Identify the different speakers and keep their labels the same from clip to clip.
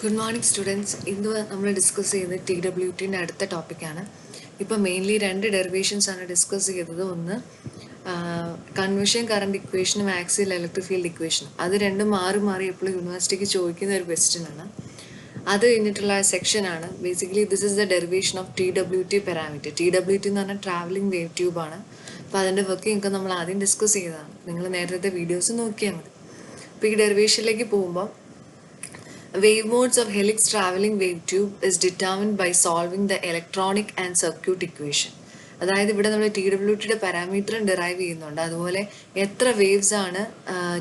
Speaker 1: Good morning students. ഇന്ന് നമ്മൾ discuss ചെയ്യുന്നത് TWTൻ്റെ അടുത്ത ടോപ്പിക്കാണ്. ഇപ്പോൾ മെയിൻലി രണ്ട് ഡെറിവേഷൻസ് ആണ് ഡിസ്കസ് ചെയ്തത്. ഒന്ന് കൺവെൻഷൻ കറണ്ട് ഇക്വേഷനും ആക്സിയൽ ഇലക്ട്രിക് ഫീൽഡ് ഇക്വേഷനും. അത് രണ്ടും മാറി മാറി എപ്പോഴും യൂണിവേഴ്സിറ്റിക്ക് ചോദിക്കുന്ന ഒരു ക്വസ്റ്റ്യൻ ആണ്. അത് കഴിഞ്ഞിട്ടുള്ള സെക്ഷനാണ് basically this is the derivation of TWT parameter. TWT എന്ന് പറഞ്ഞാൽ ട്രാവലിംഗ് വേവ് ട്യൂബാണ്. അപ്പോൾ അതിൻ്റെ വർക്കിംഗ് ഒക്കെ നമ്മൾ ആദ്യം ഡിസ്കസ് ചെയ്തതാണ്. നിങ്ങൾ നേരത്തെ വീഡിയോസ് നോക്കിയാൽ മതി. അപ്പോൾ ഈ ഡെറിവേഷനിലേക്ക് പോകുമ്പോൾ wave modes of helix traveling wave tube is determined by solving the electronic and circuit equation. അതായത് ഇവിടെ നമ്മൾ TWTയുടെ പാരാമീറ്റർ ഡിറൈവ് ചെയ്യുന്നുണ്ട്. അതുപോലെ എത്ര വേവ്സ് ആണ്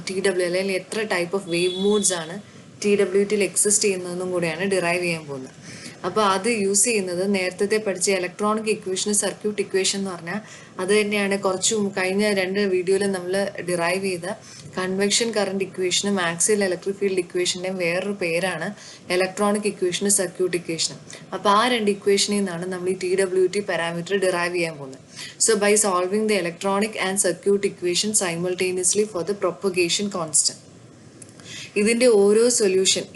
Speaker 1: TW അല്ലെങ്കിൽ എത്ര ടൈപ്പ് ഓഫ് വേവ് മോഡ്സ് ആണ് TWTയിൽ എക്സിസ്റ്റ് ചെയ്യുന്നതെന്നും കൂടെയാണ് ഡിറൈവ് ചെയ്യാൻ പോകുന്നത്. അപ്പോൾ അത് യൂസ് ചെയ്യുന്നത് നേരത്തെ പഠിച്ച ഇലക്ട്രോണിക് ഇക്വേഷനും സർക്യൂട്ട് ഇക്വേഷൻ എന്ന് പറഞ്ഞാൽ അത് തന്നെയാണ് കഴിഞ്ഞ രണ്ട് വീഡിയോയിൽ നമ്മൾ ഡിറൈവ് ചെയ്ത കൺവെക്ഷൻ കറണ്ട് ഇക്വേഷനും ആക്സിയൽ ഇലക്ട്രിക് ഫീൽഡ് ഇക്വേഷൻ്റെയും വേറൊരു പേരാണ് ഇലക്ട്രോണിക് ഇക്വേഷനും സർക്യൂട്ട് ഇക്വേഷനും. അപ്പോൾ ആ രണ്ട് ഇക്വേഷനിൽ നിന്നാണ് നമ്മൾ ഈ TWT പാരാമീറ്റർ ഡിറൈവ് ചെയ്യാൻ പോകുന്നത്. So by solving the electronic and circuit equation simultaneously for the propagation constant. ഇതിൻ്റെ ഓരോ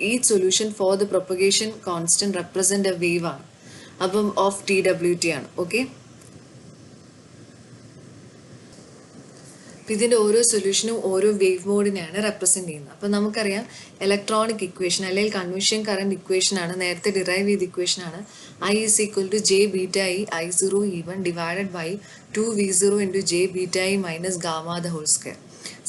Speaker 1: each solution for the propagation constant represent a wave ആണ്. അപ്പം ഓഫ് TWT ആണ്. ഓക്കെ, ഇതിൻ്റെ ഓരോ സൊല്യൂഷനും ഓരോ വേവ് മോഡിനെയാണ് റെപ്രസെന്റ് ചെയ്യുന്നത്. അപ്പം നമുക്കറിയാം ഇലക്ട്രോണിക് ഇക്വേഷൻ അല്ലെങ്കിൽ കൺവെൻഷൻ കറണ്ട് ഇക്വേഷൻ ആണ്, നേരത്തെ ഡിറൈവ് ചെയ്ത ഇക്വേഷൻ ആണ്. I is equal to J beta I I0 E1 divided by 2V0 into J beta I minus gamma the whole square.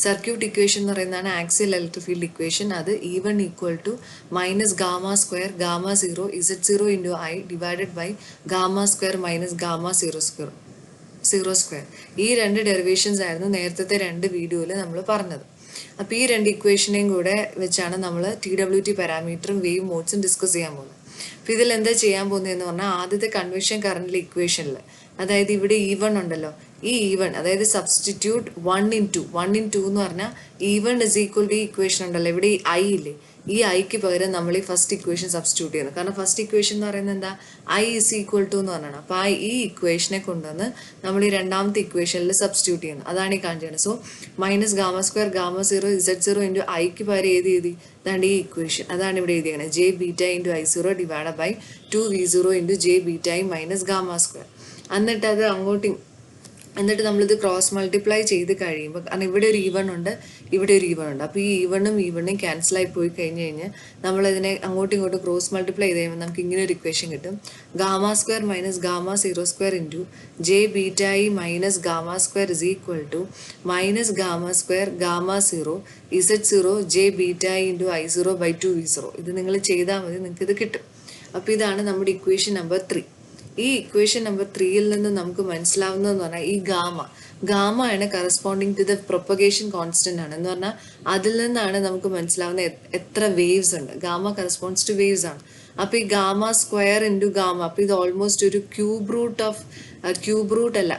Speaker 1: Circuit equation എന്ന് പറയുന്നതാണ് ആക്സിയൽ ഇലക്ട്രിക് ഫീൽഡ് ഇക്വേഷൻ. അത് E1 equal to minus gamma square gamma 0 Z0 into I divided by gamma square minus gamma 0 square. ഈ രണ്ട് derivations ആയിരുന്നു നേരത്തെ രണ്ട് വീഡിയോയിൽ നമ്മൾ പറഞ്ഞത്. അപ്പോൾ ഈ രണ്ട് ഇക്വേഷനെയും കൂടെ വെച്ചാണ് നമ്മൾ TWT പാരാമീറ്ററും വേവ് മോഡ്സും ഡിസ്കസ് ചെയ്യാൻ പോകുന്നത്. അപ്പോൾ ഇതിൽ എന്താ ചെയ്യാൻ പോകുന്നതെന്ന് പറഞ്ഞാൽ ആദ്യത്തെ കൺവെൻഷൻ കറണ്ടിലെ ഇക്വേഷനിൽ, അതായത് ഇവിടെ E1 ഉണ്ടല്ലോ, ഈ E1 അതായത് സബ്സ്റ്റിറ്റ്യൂട്ട് 1 in 2 എന്ന് പറഞ്ഞാൽ E1 ഇസ് ഈക്വൽ ടു ഈ ഇക്വേഷൻ ഉണ്ടല്ലോ, ഇവിടെ ഈ I ഇല്ലേ, ഈ ഐക്ക് പകരം നമ്മൾ ഈ ഫസ്റ്റ് ഇക്വേഷൻ സബ്സ്റ്റിറ്റ്യൂട്ട് ചെയ്യുന്നു. കാരണം ഫസ്റ്റ് ഇക്വേഷൻ എന്ന് പറയുന്നത് എന്താ, I ഇസ് ഈക്വൽ ടു എന്ന് പറഞ്ഞാണ്. അപ്പോൾ ഈ ഇക്വേഷനെ കൊണ്ടുവന്ന് നമ്മൾ ഈ രണ്ടാമത്തെ ഇക്വേഷനിൽ സബ്സ്റ്റിറ്റ്യൂട്ട് ചെയ്യുന്നു. അതാണ് ഈ കാണിച്ചത്. So minus gamma square gamma 0 Z0 into ഐക്ക് പകരം ഏത് എഴുതി, അതാണ് ഈ ഇക്വേഷൻ. അതാണ് ഇവിടെ എഴുതിയത് J beta into I0 divide by 2V0 into J beta I minus gamma square. എന്നിട്ട് നമ്മളിത് ക്രോസ് മൾട്ടിപ്ലൈ ചെയ്ത് കഴിയുമ്പോൾ, കാരണം ഇവിടെ ഒരു E1 ഉണ്ട്, ഇവിടെ ഒരു E1 ഉണ്ട്. അപ്പോൾ ഈ E1ഉം ക്യാൻസലായി പോയി കഴിഞ്ഞ് നമ്മളിതിനെ അങ്ങോട്ടും ഇങ്ങോട്ടും ക്രോസ് മൾട്ടിപ്ലൈ ചെയ്ത് കഴിയുമ്പോൾ നമുക്ക് ഇങ്ങനെ ഒരു ഇക്വേഷൻ കിട്ടും. Gamma square minus gamma 0 square into J beta I minus gamma square is equal to minus gamma square gamma 0 Z0 J beta I into I0 by 2V0. ഇത് നിങ്ങൾ ചെയ്താൽ മതി, നിങ്ങൾക്ക് ഇത് കിട്ടും. അപ്പോൾ ഇതാണ് നമ്മുടെ ഇക്വേഷൻ നമ്പർ 3. ഈ ഇക്വേഷൻ നമ്പർ 3യിൽ നിന്ന് നമുക്ക് മനസ്സിലാവുന്നതെന്ന് പറഞ്ഞാൽ ഈ ഗാമ ആണ് corresponding to the propagation constant ആണ് എന്ന് പറഞ്ഞാൽ അതിൽ നിന്നാണ് നമുക്ക് മനസ്സിലാവുന്ന എത്ര വേവ്സ് ഉണ്ട്. ഗാമ കറസ്പോണ്ട്സ് ടു വേവ്സ് ആണ്. അപ്പോൾ ഈ ഗാമ സ്ക്വയർ ഇൻറ്റു ഗാമ, അപ്പോൾ ഇത് ഓൾമോസ്റ്റ് ഒരു ക്യൂബ് റൂട്ട് അല്ല,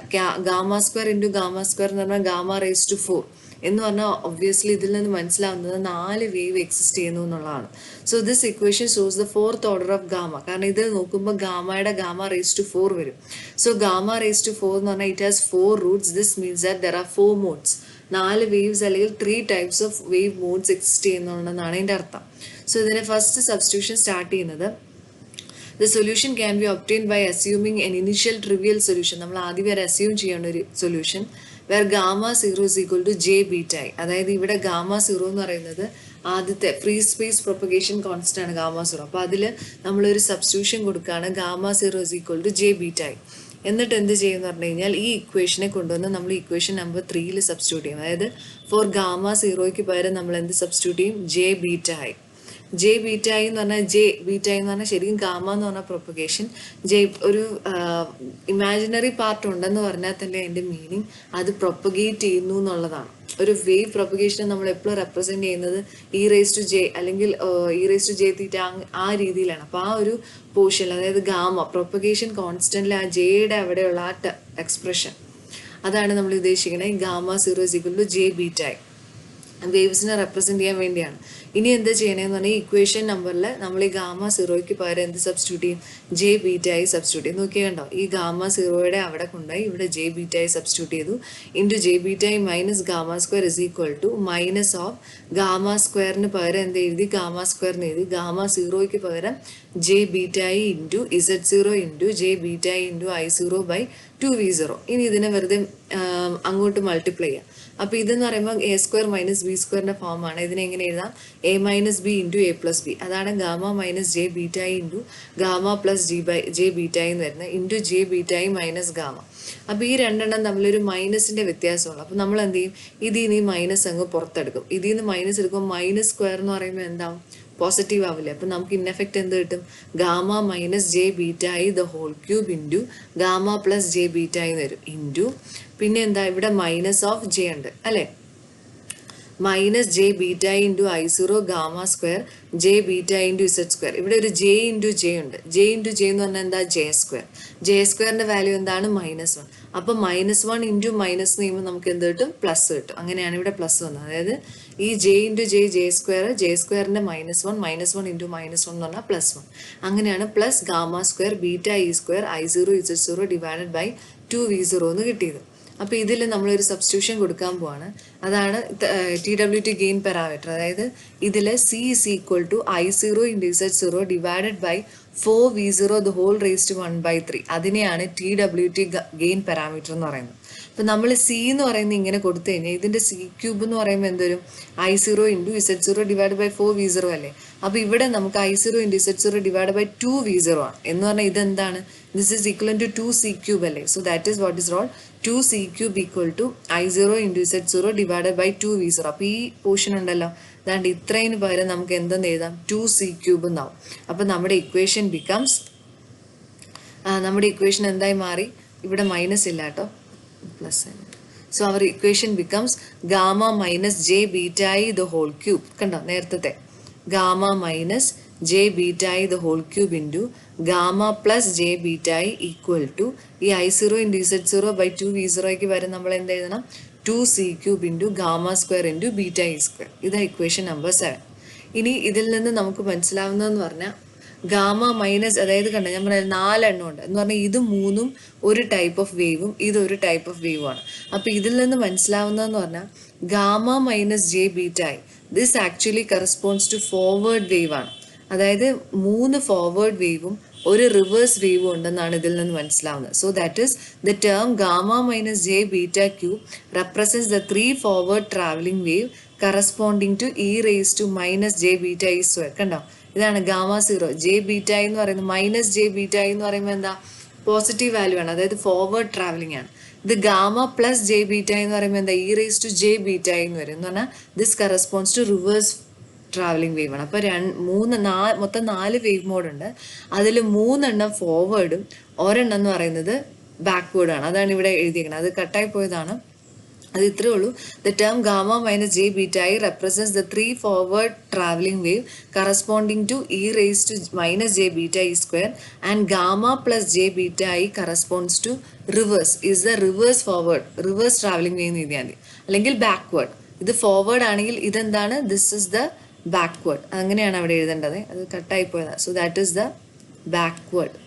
Speaker 1: gamma square into gamma square എന്ന് പറഞ്ഞാൽ ഗാമ റേസ് ടു 4 എന്ന് പറഞ്ഞാൽ ഒബ്വിയസ്ലി ഇതിൽ നിന്ന് മനസ്സിലാവുന്നത് 4 വേവ് എക്സിസ്റ്റ് ചെയ്യുന്നു എന്നുള്ളതാണ്. So this equation shows the 4th order of gamma. കാരണം ഇത് നോക്കുമ്പോൾ ഗാമയുടെ ഗാമ റേസ് ടു 4 വരും. സോ ഗാമ റേസ് ടു 4 എന്ന് പറഞ്ഞാൽ it has 4 roots. This means that there are 4 modes. 4 waves അല്ലെങ്കിൽ 3 types of wave modes exist ചെയ്യുന്നുണ്ടെന്നാണ് ഇതിൻ്റെ അർത്ഥം. സോ ഇതിനെ ഫസ്റ്റ് സബ്സ്റ്റിറ്റ്യൂഷൻ സ്റ്റാർട്ട് ചെയ്യുന്നത്, the solution can be obtained by assuming an initial trivial solution. നമ്മൾ ആദ്യം വരെ അസ്യൂം ചെയ്യേണ്ട ഒരു solution where gamma 0 is equal to J beta I. അതായത് ഇവിടെ ഗാമ 0 എന്ന് പറയുന്നത് ആദ്യത്തെ ഫ്രീ സ്പേസ് പ്രൊപ്പഗേഷൻ കോൺസ്റ്റന്റ് ആണ് ഗാമ 0. അപ്പോൾ അതിൽ നമ്മളൊരു സബ്സ്റ്റിറ്റ്യൂഷൻ കൊടുക്കുകയാണ് gamma 0 is equal to J beta I. എന്നിട്ട് എന്ത് ചെയ്യുമെന്ന് പറഞ്ഞു കഴിഞ്ഞാൽ ഈ ഇക്വേഷനെ കൊണ്ടുവന്ന് നമ്മൾ ഇക്വേഷൻ നമ്പർ 3യിൽ സബ്സ്റ്റിറ്റ്യൂട്ട് ചെയ്യും. അതായത് ഫോർ ഗാമ 0യ്ക്ക് പകരം നമ്മൾ എന്ത് സബ്സ്റ്റിറ്റ്യൂട്ട് ചെയ്യും, J beta I. J beta I എന്ന് പറഞ്ഞാൽ ശരിക്കും ഗാമ എന്ന് പറഞ്ഞാൽ പ്രൊപ്പഗേഷൻ, ഒരു ഇമാജിനറി പാർട്ട് ഉണ്ടെന്ന് പറഞ്ഞാൽ തന്നെ എൻ്റെ മീനിങ് അത് പ്രൊപ്പഗേറ്റ് ചെയ്യുന്നു എന്നുള്ളതാണ്. ഒരു വേവ് പ്രൊപ്പഗേഷനെ നമ്മൾ എപ്പോഴും റെപ്രസെന്റ് ചെയ്യുന്നത് E⁻J അല്ലെങ്കിൽ E⁻J⁻θ ആ രീതിയിലാണ്. അപ്പോൾ ആ ഒരു പോർഷൻ, അതായത് ഗാമ പ്രൊപ്പഗേഷൻ കോൺസ്റ്റന്റിൽ ആ ജെയുടെ അവിടെയുള്ള ആ എക്സ്പ്രഷൻ, അതാണ് നമ്മൾ ഉദ്ദേശിക്കുന്നത്. Gamma 0 is equal to J beta I വേവ്സിനെ റെപ്രസെന്റ് ചെയ്യാൻ വേണ്ടിയാണ്. ഇനി എന്താ ചെയ്യണമെന്ന് പറഞ്ഞാൽ ഈ ഇക്വേഷൻ നമ്പറിൽ നമ്മൾ ഈ ഗാമ സീറോയ്ക്ക് പകരം എന്ത് സബ്സ്റ്റിറ്റ്യൂട്ട് ചെയ്യും? ജെ ബീറ്റയായി സബ്സ്റ്റിറ്റ്യൂട്ട് ചെയ്യും. നോക്കിയാൽ കണ്ടോ, ഈ ഗാമ സീറോയുടെ അവിടെ കൊണ്ടുപോയി ഇവിടെ ജെ ബീറ്റയായി സബ്സ്റ്റിറ്റ്യൂട്ട് ചെയ്തു. ഇൻറ്റു ജെ ബീറ്റയായി minus gamma square is equal to minus of gamma സ്ക്വയറിന് പകരം എന്ത് എഴുതി? ഗാമ സ്ക്വയറിന് എഴുതി. ഗാമ സീറോയ്ക്ക് പകരം ജെ ബീറ്റയായി ഇൻറ്റു Z0 ഇൻറ്റു ജെ ബീറ്റയായി ഇൻറ്റു I0/2V0. ഇനി ഇതിനെ വെറുതെ അങ്ങോട്ട് മൾട്ടിപ്ലൈ ചെയ്യാം. അപ്പോൾ ഇതെന്ന് പറയുമ്പോൾ എ സ്ക്വയർ മൈനസ് ബി സ്ക്വയറിൻ്റെ ഫോമാണ്. ഇതിനെ എങ്ങനെ എഴുതാം? A minus B into A plus B. അതാണ് ഗാമ മൈനസ് ജെ ബീറ്റായി ഇൻറ്റു ഗാമ പ്ലസ് ജെ ബീറ്റായി എന്ന് വരുന്നത്, ഇൻറ്റു ജെ ബീറ്റായി മൈനസ് ഗാമ. അപ്പോൾ ഈ രണ്ടെണ്ണം തമ്മിലൊരു മൈനസിൻ്റെ വ്യത്യാസമുള്ളൂ. അപ്പോൾ നമ്മൾ എന്ത് ചെയ്യും? ഇതിൽ നിന്ന് ഈ മൈനസ് അങ്ങ് പുറത്തെടുക്കും. ഇതിൽ നിന്ന് മൈനസ് എടുക്കുമ്പോൾ മൈനസ് സ്ക്വയർ എന്ന് പറയുമ്പോൾ എന്താവും? പോസിറ്റീവ് ആവില്ലേ? അപ്പം നമുക്ക് ഇൻ എഫക്റ്റ് എന്ത് കിട്ടും? ഗാമ മൈനസ് ജെ ബീറ്റായി the whole cube into gamma plus J ബീറ്റായി എന്ന് വരും. ഇൻറ്റു പിന്നെ എന്താ ഇവിടെ മൈനസ് ഓഫ് ജെ ഉണ്ട് അല്ലേ? മൈനസ് ജെ ബീറ്റായി into I0 gamma square J ബീറ്റായി ഇൻറ്റു Z സ്ക്വയർ. ഇവിടെ ഒരു ജെ ഇൻറ്റു ജെ ഉണ്ട്. ജെ ഇൻറ്റു ജെ എന്ന് പറഞ്ഞാൽ എന്താ? J square. ജെ സ്ക്വയറിൻ്റെ വാല്യൂ എന്താണ്? -1. അപ്പോൾ -1 ഇൻറ്റു മൈനസ് ചെയ്യുമ്പോൾ നമുക്ക് എന്ത് കിട്ടും? പ്ലസ് കിട്ടും. അങ്ങനെയാണ് ഇവിടെ പ്ലസ് വന്നത്. അതായത് ഈ ജെ ഇൻറ്റു ജെ സ്ക്വയറിൻ്റെ -1 ഇൻറ്റു -1 എന്ന് പറഞ്ഞാൽ +1. അങ്ങനെയാണ് plus gamma square beta E square I0 Z0 divided by 2V0 എന്ന് കിട്ടിയത്. അപ്പോൾ ഇതിൽ നമ്മളൊരു സബ്സ്റ്റിറ്റ്യൂഷൻ കൊടുക്കാൻ പോവാണ്. അതാണ് TWT ഗെയിൻ പാരാമീറ്റർ. അതായത് ഇതിൽ C is equal to I0 into Z0 divided by 4V0 the whole raised to 1/3. അതിനെയാണ് TWT ഗെയിൻ പാരാമീറ്റർ എന്ന് പറയുന്നത്. അപ്പം നമ്മൾ C എന്ന് പറയുന്നത് ഇങ്ങനെ കൊടുത്തു കഴിഞ്ഞാൽ ഇതിൻ്റെ C ക്യൂബ് എന്ന് പറയുമ്പോൾ എന്തൊരു? I0 into Z0 divided by 4V0 അല്ലേ? അപ്പോൾ ഇവിടെ നമുക്ക് I0 into Z0 divided by 2V0 ആണ്. എന്ന് പറഞ്ഞാൽ ഇതെന്താണ്? This is equal to 2C cube അല്ലേ? So that is what is role 2C cube equal to I0 into Z0 divided by 2V0. അപ്പോൾ ഈ പോർഷൻ ഉണ്ടല്ലോ, അതാണ്ട് ഇത്രയും പകരം നമുക്ക് എന്തെന്ന് എഴുതാം? 2C ക്യൂബ് എന്നാവും. അപ്പോൾ നമ്മുടെ ഇക്വേഷൻ ബിക്കംസ് നമ്മുടെ ഇക്വേഷൻ എന്തായി മാറി? ഇവിടെ മൈനസ് ഇല്ല കേട്ടോ, plus. So our equation becomes gamma minus J ബീറ്റായി ദ ഹോൾ ക്യൂബ്. കണ്ടോ നേരത്തെ? ഗാമ മൈനസ് ജെ ബീറ്റായി the whole cube into gamma plus J ബീറ്റായി ഈക്വൽ ടു ഈ I0 ഇൻറ്റു Z0 ബൈ 2V0ക്ക് വരെ നമ്മൾ എന്ത് എഴുതണം? 2C cube into gamma square into beta E square. ഇതാണ് ഇക്വേഷൻ നമ്പർ 7. ഇനി ഇതിൽ നിന്ന് നമുക്ക് മനസ്സിലാവുന്നതെന്ന് പറഞ്ഞാൽ ഗാമ മൈനസ്, അതായത് കണ്ട ഞാൻ പറഞ്ഞ 4 എണ്ണം ഉണ്ട് എന്ന് പറഞ്ഞാൽ ഇത് 3ഉം ഒരു ടൈപ്പ് ഓഫ് വേവും ഇതൊരു ടൈപ്പ് ഓഫ് വേവുമാണ്. അപ്പോൾ ഇതിൽ നിന്ന് മനസ്സിലാവുന്നതെന്ന് പറഞ്ഞാൽ ഗാമ മൈനസ് ജെ ബീറ്റായി this actually corresponds to forward wave ആണ്. അതായത് 3 ഫോർവേഡ് വേവും ഒരു റിവേഴ്സ് വേവും ഉണ്ടെന്നാണ് ഇതിൽ നിന്ന് മനസ്സിലാവുന്നത്. So that is the term gamma minus J beta cube represents the 3 forward travelling wave corresponding to E raise to minus J beta E square. കണ്ടോ, ഇതാണ് ഗാമ സീറോ. ജെ ബീറ്റ എന്ന് പറയുന്നത് മൈനസ് ജെ ബീറ്റ എന്ന് പറയുമ്പോൾ എന്താ? Positive value ആണ്, അതായത് forward traveling ആണ്. ഇത് ഗാമ പ്ലസ് ജെ ബീറ്റ എന്ന് പറയുമ്പോൾ എന്താ? E raise to j beta എന്ന് വരും. എന്ന് പറഞ്ഞാൽ this corresponds to reverse travelling wave ആണ്. അപ്പോൾ മൊത്തം 4 വേവ് മോഡ് ഉണ്ട്. അതിൽ 3 എണ്ണം ഫോർവേഡും ഒരെണ്ണം എന്ന് പറയുന്നത് ബാക്ക്വേർഡാണ്. അതാണ് ഇവിടെ എഴുതിയിരിക്കുന്നത്. അത് കട്ടായി പോയതാണ്. അത് ഇത്രയേ ഉള്ളൂ. The term gamma minus J ബീറ്റായി represents the 3 forward travelling wave corresponding to E raise to minus J beta E square and gamma plus J ബീറ്റായി corresponds to reverse is the reverse travelling wave എന്ന് എഴുതിയാൽ മതി, അല്ലെങ്കിൽ backward. ഇത് forward ആണെങ്കിൽ ഇതെന്താണ്? This is the backward. അങ്ങനെയാണ് അവിടെ എഴുതേണ്ടത്. അത് കട്ടായി പോയതാണ്. So that is the backward.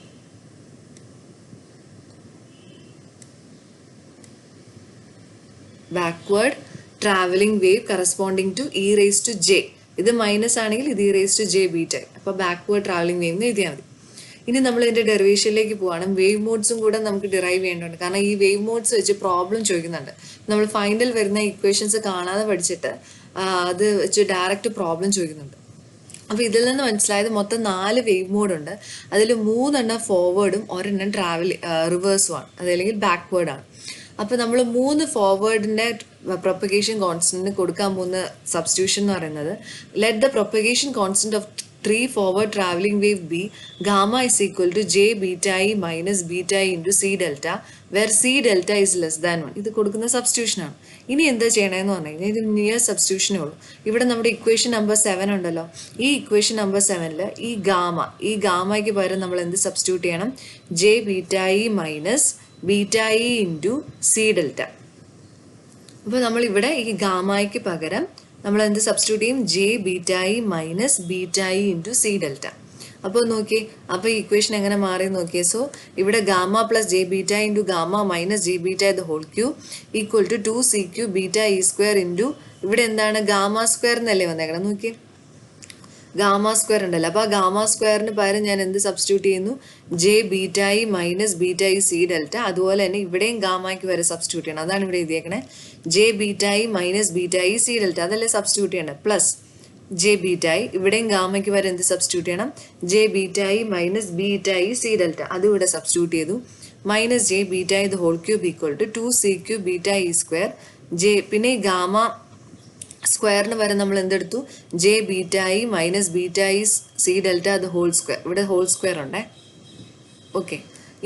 Speaker 1: Backward travelling wave corresponding to E raise to j. ഇത് മൈനസ് ആണെങ്കിൽ ഇത് e raise to j beta. അപ്പോൾ ബാക്ക്വേർഡ് ട്രാവലിംഗ് വേവ് എന്ന് എഴുതിയാൽ മതി. ഇനി നമ്മൾ ഇതിൻ്റെ ഡെറിവേഷനിലേക്ക് പോവാണ്. വേവ് മോഡ്സും കൂടെ നമുക്ക് ഡിറൈവ് ചെയ്യേണ്ടതുണ്ട്. കാരണം ഈ വേവ് മോഡ്സ് വെച്ച് പ്രോബ്ലം ചോദിക്കുന്നുണ്ട്. നമ്മൾ ഫൈനൽ വരുന്ന ഇക്വേഷൻസ് കാണാതെ പഠിച്ചിട്ട് അത് വെച്ച് ഡയറക്റ്റ് പ്രോബ്ലം ചോദിക്കുന്നുണ്ട്. അപ്പോൾ ഇതിൽ നിന്ന് മനസ്സിലായത് മൊത്തം 4 വേവ് മോഡുണ്ട്. അതിൽ 3 എണ്ണം ഫോർവേഡും ഒരെണ്ണം റിവേഴ്സും ആണ്, അതല്ലെങ്കിൽ ബാക്ക്വേർഡാണ്. അപ്പോൾ നമ്മൾ 3 ഫോർവേഡിൻ്റെ പ്രൊപ്പഗേഷൻ കോൺസ്റ്റൻറ്റിന് കൊടുക്കാൻ പോകുന്ന സബ്സ്റ്റിറ്റ്യൂഷൻ എന്ന് പറയുന്നത് let the propagation constant of 3 forward traveling wave B gamma is equal to j beta I minus beta I into C delta where C delta is less than 1. ഇത് കൊടുക്കുന്ന സബ്സ്റ്റിറ്റ്യൂഷൻ ആണ്. ഇനി എന്താ ചെയ്യണമെന്ന് പറഞ്ഞു കഴിഞ്ഞാൽ ഇത് നിയർ സബ്സ്റ്റിറ്റ്യൂഷനേ ഉള്ളൂ. ഇവിടെ നമ്മുടെ ഇക്വേഷൻ നമ്പർ 7 ഉണ്ടല്ലോ. ഈ ഇക്വേഷൻ നമ്പർ 7ൽ ഈ ഗാമയ്ക്ക് പകരം നമ്മൾ എന്ത് സബ്സ്റ്റിറ്റ്യൂട്ട് ചെയ്യണം? j beta I minus beta I into C delta. അപ്പോൾ നമ്മളിവിടെ ഈ ഗാമയ്ക്ക് പകരം നമ്മൾ എന്ത് സബ്സ്റ്റിറ്റ്യൂട്ട് ചെയ്യും? J beta I minus beta E into C delta. അപ്പോൾ നോക്കിയേ, അപ്പോൾ ഈ ഇക്വേഷൻ എങ്ങനെ മാറി നോക്കിയേ. സോ ഇവിടെ gamma plus J beta into gamma minus J beta the whole cube equal to 2c³ beta E square into ഇവിടെ എന്താണ് ഗാമ സ്ക്വയർ എന്നല്ലേ വന്നേക്കണം. നോക്കിയേ, ഗാമ സ്ക്വയർ ഉണ്ടല്ലോ. അപ്പോൾ ആ ഗാമ സ്ക്വയറിന് പകരം ഞാൻ എന്ത് സബ്സ്റ്റിറ്റ്യൂട്ട് ചെയ്യുന്നു? J beta I minus beta I C delta. അതുപോലെ തന്നെ ഇവിടെയും ഗാമയ്ക്ക് വരെ സബ്സ്റ്റിറ്റ്യൂട്ട് ചെയ്യണം. അതാണ് ഇവിടെ എഴുതിയേക്കണേ. J beta I minus beta I C delta അതല്ലേ സബ്സ്റ്റിറ്റ്യൂട്ട് ചെയ്യണം. പ്ലസ് ജെ ബീറ്റ ഇ ഇവിടെയും ഗാമയ്ക്ക് വരെ എന്ത് സബ്സ്റ്റിറ്റ്യൂട്ട് ചെയ്യണം? J beta I minus beta I C delta അതും ഇവിടെ സബ്സ്റ്റിറ്റ്യൂട്ട് ചെയ്തു. Minus J beta I the whole cube equal to 2c³ beta E square J. പിന്നെ ഈ ഗാമ സ്ക്വയറിന് വരെ നമ്മൾ എന്തെടുത്തു? J beta I minus beta I C delta അത് ഹോൾ സ്ക്വയർ. ഇവിടെ ഹോൾ സ്ക്വയർ ഉണ്ടേ. ഓക്കെ,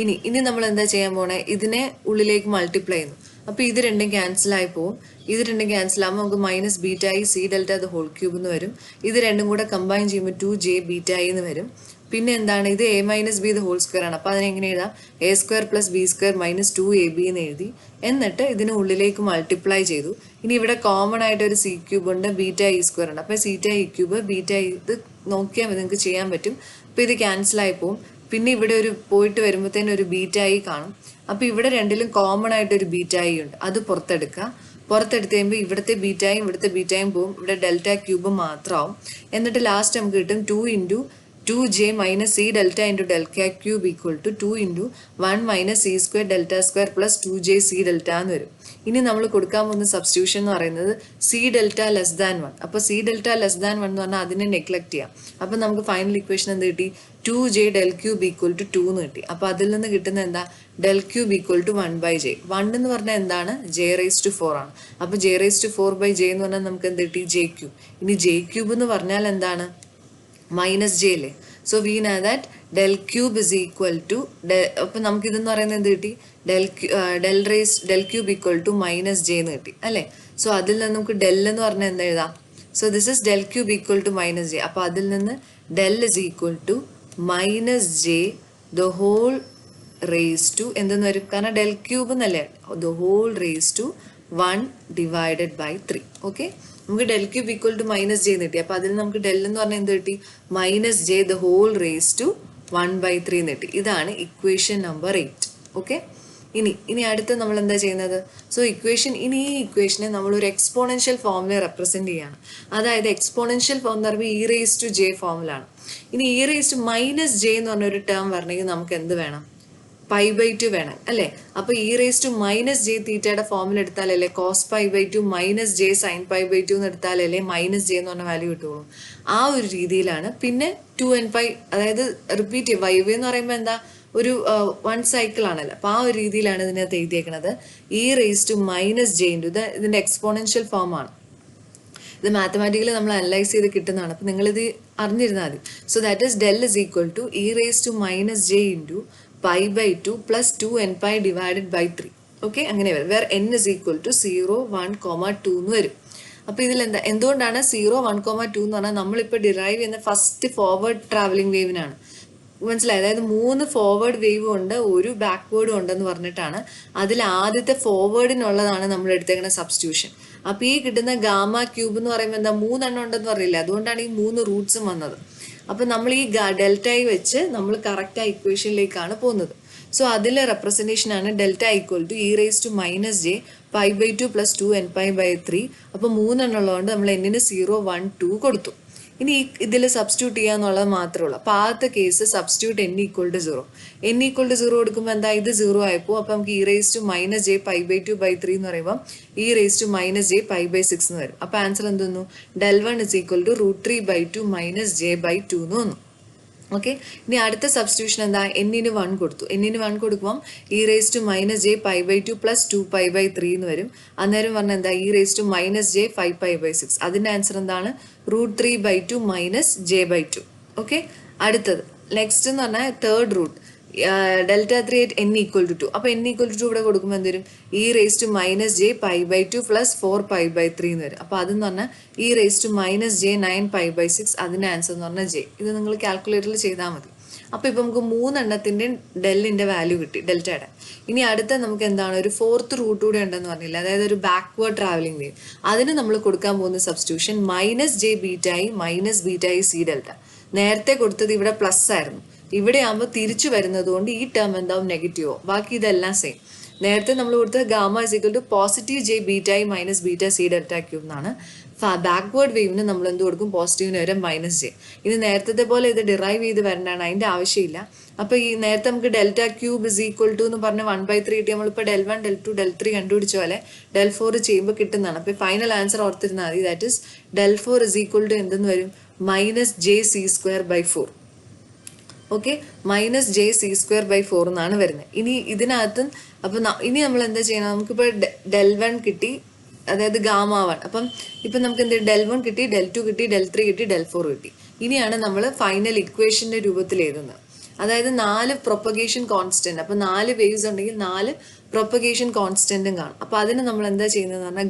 Speaker 1: ഇനി നമ്മൾ എന്താ ചെയ്യാൻ പോണേ? ഇതിനെ ഉള്ളിലേക്ക് മൾട്ടിപ്ലൈ ചെയ്യുന്നു. അപ്പോൾ ഇത് രണ്ടും ക്യാൻസലായി പോവും. ഇത് രണ്ടും ക്യാൻസൽ ആകുമ്പോൾ നമുക്ക് minus beta I C delta അത് ഹോൾ ക്യൂബ് എന്ന് വരും. ഇത് രണ്ടും കൂടെ കമ്പൈൻ ചെയ്യുമ്പോൾ 2j ബീറ്റ ഇ എന്ന് വരും. പിന്നെ എന്താണ്? ഇത് a minus b the whole square ആണ്. അപ്പോൾ അതിനെങ്ങനെ എഴുതാം? A square plus b square minus 2ab എന്ന് എഴുതി. എന്നിട്ട് ഇതിന് ഉള്ളിലേക്ക് മൾട്ടിപ്ലൈ ചെയ്തു. ഇനി ഇവിടെ കോമൺ ആയിട്ട് ഒരു സി ക്യൂബ് ഉണ്ട്, ബീറ്റ ഇ സ്ക്വയർ ഉണ്ട്. അപ്പോൾ സീറ്റ ഇ ക്യൂബ് ബീറ്റ ഇത് നോക്കിയാൽ നിങ്ങൾക്ക് ചെയ്യാൻ പറ്റും. അപ്പോൾ ഇത് ക്യാൻസലായി പോവും. പിന്നെ ഇവിടെ ഒരു പോയിട്ട് വരുമ്പോഴത്തേനും ഒരു ബീറ്റ ഇ കാണും. അപ്പോൾ ഇവിടെ രണ്ടിലും കോമൺ ആയിട്ട് ഒരു ബീറ്റ ഇ ഉണ്ട്. അത് പുറത്തെടുക്കുക. പുറത്തെടുത്ത് കഴിയുമ്പോൾ ഇവിടുത്തെ ബീറ്റയും ഇവിടുത്തെ ബീറ്റയും പോവും. ഇവിടെ ഡെൽറ്റ ക്യൂബ് മാത്രമാവും. എന്നിട്ട് ലാസ്റ്റ് നമുക്ക് കിട്ടും 2 into 2j minus c delta into delta cube equal to 2 into 1 minus c square delta square plus 2j c delta എന്ന് വരും. ഇനി നമ്മൾ കൊടുക്കാൻ പോകുന്ന സബ്സ്റ്റിറ്റ്യൂഷൻ എന്ന് പറയുന്നത് സി ഡെൽറ്റ ലെസ് ദാൻ 1. അപ്പോൾ സി ഡെൽറ്റ ലെസ് ദാൻ 1 എന്ന് പറഞ്ഞാൽ അതിനെ നെഗ്ലക്ട് ചെയ്യാം. അപ്പോൾ നമുക്ക് ഫൈനൽ ഇക്വേഷൻ എന്ത് കിട്ടി? 2j del cube equal to 2 എന്ന് കിട്ടി. അപ്പോൾ അതിൽ നിന്ന് കിട്ടുന്ന എന്താ? Del cube equal to 1/j. 1 എന്ന് പറഞ്ഞാൽ എന്താണ്? j⁴ ആണ്. അപ്പോൾ j⁴/j എന്ന് പറഞ്ഞാൽ നമുക്ക് എന്ത് കിട്ടി? j cube. ഇനി j ക്യൂബ് എന്ന് പറഞ്ഞാൽ എന്താണ്? മൈനസ് ജെ അല്ലേ. So we know that del cube is equal to അപ്പം നമുക്ക് ഇതെന്ന് പറയുന്നത് എന്ത് കിട്ടി? Del cube equal to minus J എന്ന് കിട്ടി അല്ലേ. സോ അതിൽ നിന്ന് നമുക്ക് ഡെൽ എന്ന് പറഞ്ഞാൽ എന്താ എഴുതാം? So this is del cube equal to minus J. അപ്പോൾ അതിൽ നിന്ന് del is equal to minus J the whole raise to എന്തെന്ന് വരും? കാരണം ഡെൽ ക്യൂബ് എന്നല്ലേ, the whole raise to 1/3. Okay, നമുക്ക് del cube equal to minus J എന്ന് കിട്ടി. അപ്പോൾ അതിൽ നമുക്ക് ഡെൽ എന്ന് പറഞ്ഞാൽ എന്ത് കിട്ടി? Minus J the whole raise to 1/3 എന്ന് കിട്ടി. ഇതാണ് ഇക്വേഷൻ നമ്പർ 8. ഓക്കെ, ഇനി അടുത്ത് നമ്മൾ എന്താ ചെയ്യുന്നത്? സോ ഈ ഇക്വേഷനെ നമ്മളൊരു എക്സ്പോണൻഷ്യൽ ഫോമിൽ റെപ്രസെന്റ് ചെയ്യാണ്. അതായത് എക്സ്പോണൻഷ്യൽ ഫോം എന്ന് പറയുമ്പോൾ e⁻ ഫോമിലാണ്. ഇനി e⁻ എന്ന് പറഞ്ഞൊരു ടേം വരണമെങ്കിൽ നമുക്ക് എന്ത് വേണം? π/2 വേണം അല്ലേ. അപ്പോൾ e⁻ ഫോമിൽ എടുത്താലല്ലേ cos π/2 മൈനസ് ജെ സൈൻ π/2 എന്ന് എടുത്താലല്ലേ മൈനസ് ജെ എന്ന് പറഞ്ഞ വാല്യൂ കിട്ടുള്ളൂ. ആ ഒരു രീതിയിലാണ്. പിന്നെ 2nπ, അതായത് റിപ്പീറ്റ് y എന്ന് പറയുമ്പോൾ എന്താ? ഒരു 1 സൈക്കിൾ ആണല്ലോ. അപ്പോൾ ആ ഒരു രീതിയിലാണ് ഇതിനകത്ത് എഴുതിയേക്കുന്നത്. e⁻ ഇതിന്റെ എക്സ്പോണൻഷ്യൽ ഫോം ആണ്. ഇത് മാത്തമാറ്റിക്കലി നമ്മൾ അനലൈസ് ചെയ്ത് കിട്ടുന്നതാണ്. അപ്പോൾ നിങ്ങളിത് അറിഞ്ഞിരുന്നാൽ മതി. So that is del is equal to e⁻ into π/2 plus 2nπ divided by 3. Okay, അങ്ങനെ വരും. Where n is equal to 0, 1, 2 എന്ന് വരും. അപ്പോൾ ഇതിൽ എന്തുകൊണ്ടാണ് 0, 1, 2 എന്ന് പറഞ്ഞാൽ നമ്മളിപ്പോൾ ഡിറൈവ് ചെയ്യുന്ന ഫസ്റ്റ് ഫോർവേഡ് ട്രാവലിംഗ് വേവിനാണ്. മനസ്സിലായി? അതായത് 3 ഫോർവേഡ് വേവും ഉണ്ട്, ഒരു ബാക്ക്വേർഡും ഉണ്ടെന്ന് പറഞ്ഞിട്ടാണ്. അതിൽ ആദ്യത്തെ ഫോർവേഡിനുള്ളതാണ് നമ്മൾ എടുത്തേക്കുന്ന സബ്സ്റ്റിറ്റ്യൂഷൻ. അപ്പോൾ ഈ കിട്ടുന്ന ഗാമ ക്യൂബ് എന്ന് പറയുമ്പോൾ എന്താ? 3 എണ്ണം ഉണ്ടെന്ന് പറയില്ല. അതുകൊണ്ടാണ് ഈ 3 റൂട്ട്സും വന്നത്. അപ്പം നമ്മൾ ഈ ഡെൽറ്റ വെച്ച് നമ്മൾ കറക്റ്റ് ആ ഇക്വേഷനിലേക്കാണ് പോകുന്നത്. സോ അതിലെ റെപ്രസെൻറ്റേഷൻ ആണ് delta equal to e⁻ π/2 plus 2nπ/3. അപ്പോൾ 3 എണ്ണം ഉള്ളതുകൊണ്ട് നമ്മൾ n-ന് 0, 1, 2 കൊടുത്തു. ഇനി ഇതിൽ സബ്സ്റ്റിറ്റ്യൂട്ട് ചെയ്യാന്നുള്ളത് മാത്രമേ ഉള്ളൂ. അപ്പോൾ ആദ്യത്തെ കേസ് സബ്സ്റ്റിറ്റ്യൂട്ട് n = 0. n = 0 കൊടുക്കുമ്പോൾ എന്താ? ഇത് 0 ആയപ്പോൾ അപ്പോൾ നമുക്ക് e⁻ π/2/3 എന്ന് പറയുമ്പോൾ e⁻ π/6 എന്ന് വരും. അപ്പോൾ ആൻസർ എന്തെന്നു? del 1 is equal to √3/2 minus j/2 എന്ന് വന്നു. ഓക്കെ, ഇനി അടുത്ത സബ്സ്റ്റിറ്റ്യൂഷൻ എന്താ? n-ന് 1 കൊടുത്തു. n-ന് 1 കൊടുക്കുമ്പോൾ e⁻ π/2 പ്ലസ് 2π/3 എന്ന് വരും. അന്നേരം പറഞ്ഞാൽ എന്താ? e⁻ 5π/6. അതിൻ്റെ ആൻസർ എന്താണ്? √3/2 മൈനസ് j/2. ഓക്കെ, അടുത്തത് നെക്സ്റ്റ് എന്ന് പറഞ്ഞാൽ തേർഡ് റൂട്ട് Δ3 at n = 2. അപ്പോൾ n = 2 ഇവിടെ കൊടുക്കുമ്പോൾ എന്ത് വരും? e⁻ π/2 പ്ലസ് 4π/3 എന്ന് വരും. അപ്പോൾ അതെന്ന് പറഞ്ഞാൽ e⁻ 9π/6. അതിൻ്റെ ആൻസർ എന്ന് പറഞ്ഞാൽ j. ഇത് നിങ്ങൾ കാൽക്കുലേറ്ററിൽ ചെയ്താൽ മതി. അപ്പോൾ ഇപ്പോൾ നമുക്ക് 3 എണ്ണത്തിൻ്റെയും ഡെല്ലിൻ്റെ വാല്യൂ കിട്ടി, ഡെൽറ്റയുടെ. ഇനി അടുത്ത നമുക്ക് എന്താണ്, ഒരു ഫോർത്ത് റൂട്ട് കൂടെ ഉണ്ടെന്ന് പറഞ്ഞില്ല, അതായത് ഒരു ബാക്ക്വേർഡ് ട്രാവലിംഗ് വേവ്. അതിന് നമ്മൾ കൊടുക്കാൻ പോകുന്ന substitution -j beta i -β i c delta. നേരത്തെ കൊടുത്തത് ഇവിടെ പ്ലസ് ആയിരുന്നു, ഇവിടെ ആകുമ്പോൾ തിരിച്ചു വരുന്നത് കൊണ്ട് ഈ ടേം എന്താവും, നെഗറ്റീവോ. ബാക്കി ഇതെല്ലാം സെയിം. നേരത്തെ നമ്മൾ കൊടുത്തത് gamma = +j beta i -β c delta cube എന്നാണ്. ബാക്ക്വേർഡ് വേവിന് നമ്മൾ എന്ത് കൊടുക്കും, പോസിറ്റീവിന് വരെ -j. ഇനി നേരത്തെ പോലെ ഇത് ഡിറൈവ് ചെയ്ത് വരേണ്ടതാണ്, അതിൻ്റെ ആവശ്യമില്ല. അപ്പോൾ ഈ നേരത്തെ നമുക്ക് ഡെൽറ്റ ക്യൂബ് = എന്ന് പറഞ്ഞ് 1/3 കിട്ടി. നമ്മളിപ്പോൾ del1 del2 del3 കണ്ടുപിടിച്ച പോലെ del4 ചെയ്യുമ്പോൾ കിട്ടുന്നതാണ്. അപ്പോൾ ഫൈനൽ ആൻസർ ഓർത്തിരുന്നാൽ മതി, ദാറ്റ് ഇസ് del4 = എന്തെന്ന് വരും, -jc²/4. ഓക്കെ, -jc²/4 എന്നാണ് വരുന്നത്. ഇനി ഇതിനകത്ത് അപ്പം ഇനി നമ്മൾ എന്താ ചെയ്യണം, നമുക്കിപ്പോൾ del1 കിട്ടി, അതായത് ഗാമ1. അപ്പം ഇപ്പം നമുക്ക് എന്ത്, del1 കിട്ടി, del2 കിട്ടി, del3 കിട്ടി, del4 കിട്ടി. ഇനിയാണ് നമ്മൾ ഫൈനൽ ഇക്വേഷൻ്റെ രൂപത്തിൽ എഴുതുന്നത്. അതായത് 4 പ്രൊപ്പഗേഷൻ കോൺസ്റ്റന്റ്. അപ്പം 4 വേവ്സ് ഉണ്ടെങ്കിൽ 4 പ്രൊപ്പഗേഷൻ കോൺസ്റ്റന്റും കാണും. അപ്പോൾ അതിന് നമ്മൾ എന്താ ചെയ്യുന്നതെന്ന് പറഞ്ഞാൽ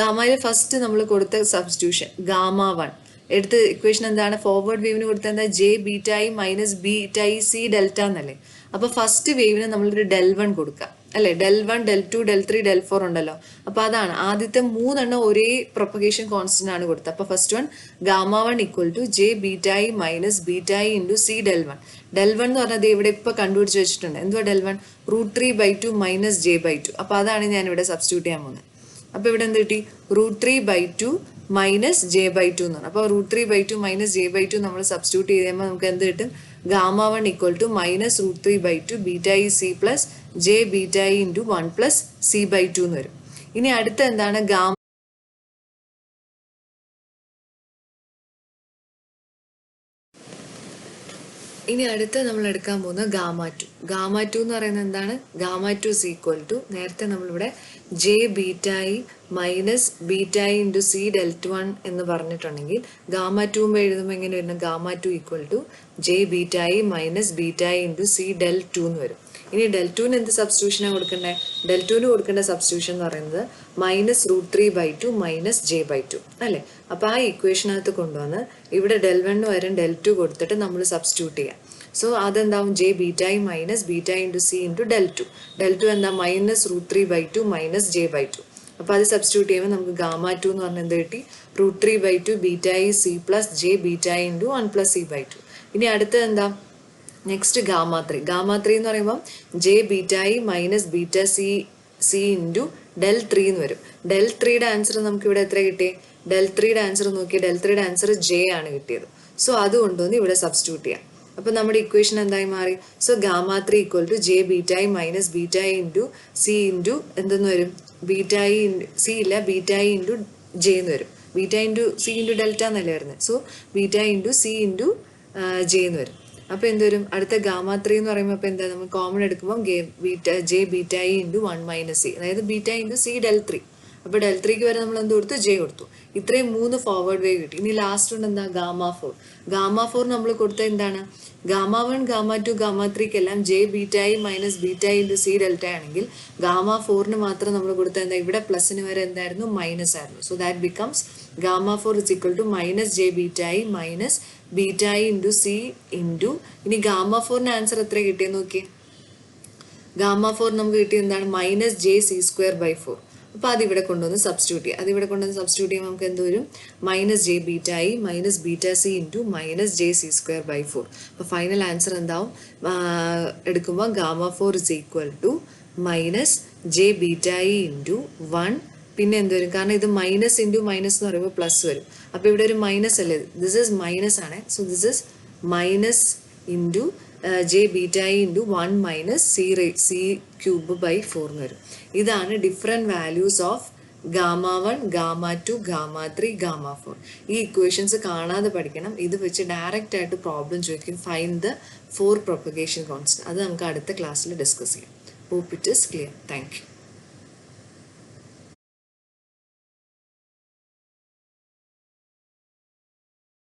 Speaker 1: ഗാമയിൽ ഫസ്റ്റ് നമ്മൾ കൊടുത്ത സബ്സ്റ്റിറ്റ്യൂഷൻ ഗാമ1 എടുത്ത് ഇക്വേഷൻ എന്താണ്, ഫോർവേഡ് വേവിന് കൊടുത്ത എന്താ, j beta i -β i c delta എന്നല്ലേ. അപ്പോൾ ഫസ്റ്റ് വേവിന് നമ്മളൊരു del1 കൊടുക്കുക അല്ലേ. del1 del2 del3 del4 ഉണ്ടല്ലോ. അപ്പോൾ അതാണ് ആദ്യത്തെ 3 എണ്ണം ഒരേ പ്രൊപ്പഗേഷൻ കോൺസ്റ്റന്റ് ആണ് കൊടുത്തത്. അപ്പോൾ ഫസ്റ്റ് വൺ ഗാമ1 = j beta i -β i × c del1. del1 എന്ന് പറഞ്ഞത് ഇവിടെ ഇപ്പോൾ കണ്ടുപിടിച്ച് വെച്ചിട്ടുണ്ട്. എന്തുവാ del1, √3/2 - j/2. അപ്പോൾ അതാണ് ഞാൻ ഇവിടെ സബ്സ്റ്റിറ്റ്യൂട്ട് ചെയ്യാൻ പോകുന്നത്. അപ്പോൾ ഇവിടെ എന്ത് കിട്ടി, √3/2 - j/2 എന്നാണ്. അപ്പോൾ √3/2 - j/2 നമ്മൾ സബ്സ്റ്റിറ്റ്യൂട്ട് ചെയ്യുമ്പോൾ നമുക്ക് എന്ത് കിട്ടും, ഗാമ1 = -√3/2 beta i c + j beta i × 1 + c/2 എന്ന് വരും. ഇനി അടുത്ത എന്താണ്, ഇനി അടുത്ത നമ്മൾ എടുക്കാൻ പോകുന്നത് ഗാമ2. ഗാമ2 എന്ന് പറയുന്നത് എന്താണ്, ഗാമ2 = നേരത്തെ നമ്മളിവിടെ j beta i -β i × c del1 എന്ന് പറഞ്ഞിട്ടുണ്ടെങ്കിൽ ഗാമ2 എഴുതുമ്പോൾ എങ്ങനെ വരുന്നത്, ഗാമ2 = j beta i -β i × c del2 എന്ന് വരും. ഇനി del2ന് എന്ത് സബ്സ്റ്റിറ്റ്യൂഷനാണ് കൊടുക്കേണ്ടത്, del2ന് കൊടുക്കേണ്ട സബ്സ്റ്റിറ്റ്യൂഷൻ എന്ന് പറയുന്നത് -√3/2 - j/2 അല്ലേ. അപ്പോൾ ആ ഇക്വേഷനകത്ത് കൊണ്ടുവന്ന് ഇവിടെ del1 വരും del2 കൊടുത്തിട്ട് നമ്മൾ സബ്സ്റ്റിറ്റ്യൂട്ട് ചെയ്യാം. സോ അതെന്താവും, j beta i -β i × c × del2. del2 എന്താ, -√3/2 - j/2. അപ്പോൾ അത് സബ്സ്റ്റിറ്റ്യൂട്ട് ചെയ്യുമ്പോൾ നമുക്ക് ഗാമ2 എന്ന് പറഞ്ഞാൽ എന്ത് കിട്ടി, √3/2 beta i c + j beta i × 1 + c/2. ഇനി അടുത്തത് എന്താ, നെക്സ്റ്റ് ഗാമ3. ഗാമ3 എന്ന് പറയുമ്പോൾ j beta i -β c × del3 എന്ന് വരും. del3യുടെ ആൻസർ നമുക്ക് ഇവിടെ എത്ര കിട്ടി, del3യുടെ ആൻസർ നോക്കി, del3യുടെ ആൻസർ j ആണ് കിട്ടിയത്. സോ അത് കൊണ്ടുവന്ന് ഇവിടെ സബ്സ്റ്റിറ്റ്യൂട്ട് ചെയ്യാം. അപ്പോൾ നമ്മുടെ ഇക്വേഷൻ എന്തായി മാറി, സോ ഗാമ3 = j beta i -β i × c × എന്തെന്ന് വരും, ബീറ്റ i c ഇല്ല, ബീറ്റ i × j എന്ന് വരും. ബീറ്റ i × c × ഡെൽറ്റ എന്നല്ലേ വരുന്നത്. So beta i × c × j എന്ന് വരും. അപ്പോൾ എന്ത് വരും, അടുത്ത ഗാമ3 എന്ന് പറയുമ്പോൾ അപ്പോൾ എന്താ, നമ്മൾ കോമൺ എടുക്കുമ്പോൾ j ബീറ്റ i × 1 - c, അതായത് ബീറ്റ i × c del3. അപ്പോൾ del3ക്ക് വരെ നമ്മൾ എന്ത് കൊടുത്തു, j കൊടുത്തു. ഇത്രയും 3 ഫോർവേഡ് വേവ് കിട്ടി. ഇനി ലാസ്റ്റ് ഉണ്ട് എന്താ, ഗാമ4. ഗാമ4 നമ്മൾ കൊടുത്ത എന്താണ്, ഗാമ1 ഗാമ2 ഗാമ3ക്ക് എല്ലാം j beta i -β i × c delta ആണെങ്കിൽ ഗാമ4ന് മാത്രം നമ്മൾ കൊടുത്ത എന്താ, ഇവിടെ പ്ലസിന് വരെ എന്തായിരുന്നു, മൈനസ് ആയിരുന്നു. സോ ദാറ്റ് ബിക്കംസ് ഗാമ4 = -j beta i -β i × c × ഇനി ഗാമ4ന് ആൻസർ എത്ര കിട്ടിയെന്ന് നോക്കി, ഗാമ4 നമുക്ക് കിട്ടിയത് എന്താണ്, -jc²/4. അപ്പോൾ അതിവിടെ കൊണ്ടുവന്ന് സബ്സ്റ്റിറ്റ്യൂട്ട് ചെയ്യുക. അതിവിടെ കൊണ്ടുവന്ന് സബ്സ്റ്റിറ്റ്യൂട്ട് ചെയ്യുമ്പോൾ നമുക്ക് എന്ത് വരും, -j beta i -β c × -jc²/4. അപ്പോൾ ഫൈനൽ ആൻസർ എന്താവും, എടുക്കുമ്പോൾ ഗാമ4 = -j ബീറ്റ i × 1, പിന്നെ എന്ത് വരും, കാരണം ഇത് മൈനസ് ഇൻറ്റു മൈനസ് എന്ന് പറയുമ്പോൾ പ്ലസ് വരും. അപ്പോൾ ഇവിടെ ഒരു മൈനസ് അല്ലേ, ദിസ് ഈസ് മൈനസ് ആണ്. So this is -into j beta i × 1 - c³/4 എന്ന് വരും. ഇതാണ് ഡിഫറെൻറ്റ് വാല്യൂസ് ഓഫ് ഗാമ1 ഗാമ2 ഗാമ3 ഗാമ4. ഈ ഇക്വേഷൻസ് കാണാതെ പഠിക്കണം. ഇത് വെച്ച് ഡയറക്റ്റ് ആയിട്ട് പ്രോബ്ലം ചോദിക്കും, ഫൈൻഡ് ദ 4 പ്രൊപ്പഗേഷൻ കോൺസ്റ്റന്റ്. അത് നമുക്ക് അടുത്ത ക്ലാസ്സിൽ ഡിസ്കസ് ചെയ്യാം. Hope it is clear. Thank U.